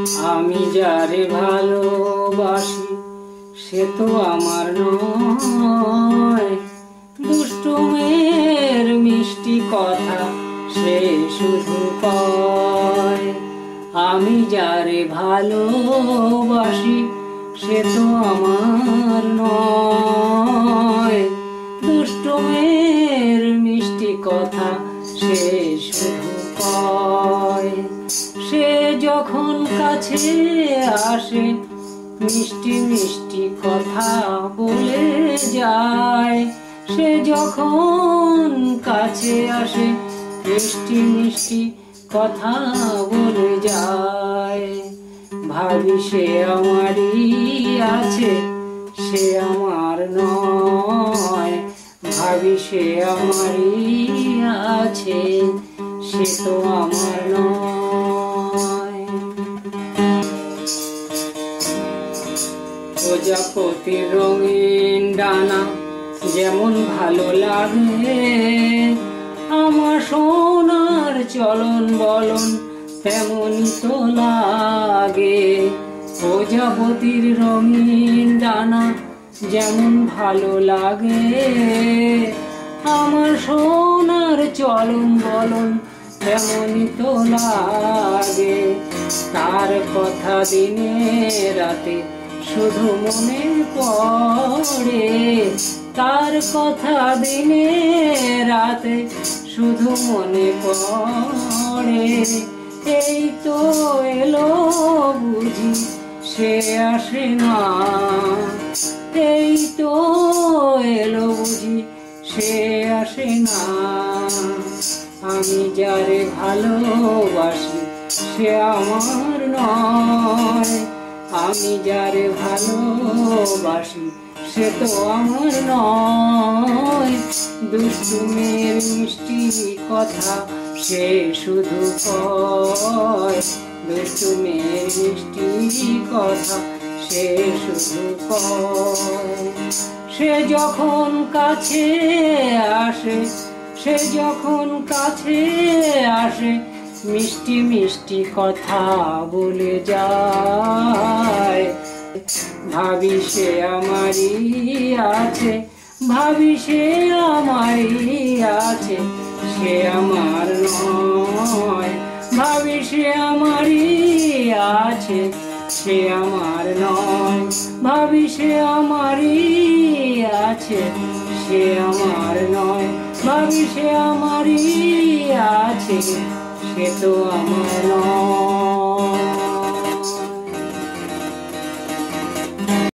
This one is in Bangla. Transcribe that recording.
আমি যারে ভালোবাসি সে তো আমার নয়, দুষ্টু মেয়ের মিষ্টি কথা সে শুধু কয়। আমি যারে ভালোবাসি সে তো আমার নয়, দুষ্টু মেয়ের মিষ্টি কথা সে শুধু কয়। সে যখন কাছে আসে মিষ্টি মিষ্টি কথা বলে যায়, সে যখন কাছে আসে মিষ্টি মিষ্টি কথা বলে যায়। ভাবি সে আমারই আছে সে আমার নয়, ভাবি সে আমারই আছে সে তো আমার নয়। প্রজাপতির রঙিন ডানা যেমন ভালো লাগে, আমার সোনার চলন বলন তেমনই তো লাগে। প্রজাপতির রঙিন ডানা যেমন ভালো লাগে, আমার সোনার চলন বলন তেমনই তো লাগে। তার কথা দিনে রাতে শুধু মনে পড়ে, তার কথা দিনে রাতে শুধু মনে পড়ে। এই তো এলো বুঝি সে আসে না, এই তো এলো বুঝি সে আসে না। আমি যারে ভালোবাসি সে আমার নয়, আমি যারে ভালোবাসি সে তো আমার নয়, দুষ্টু মেয়ের মিষ্টি কথা সে শুধু কয়, দুষ্টু মেয়ের মিষ্টি কথা সে শুধু কয়। সে যখন কাছে আসে, সে যখন কাছে আসে মিষ্টি মিষ্টি কথা বলে যায়। ভাবি সে আমারই আছে, ভাবি সে আমারই আছে সে আমার নয়, ভাবি সে আমারই আছে সে আমার নয়, ভাবি সে আমারই আছে সে আমার নয়, ভাবি সে আমারই আছে সে তো আমার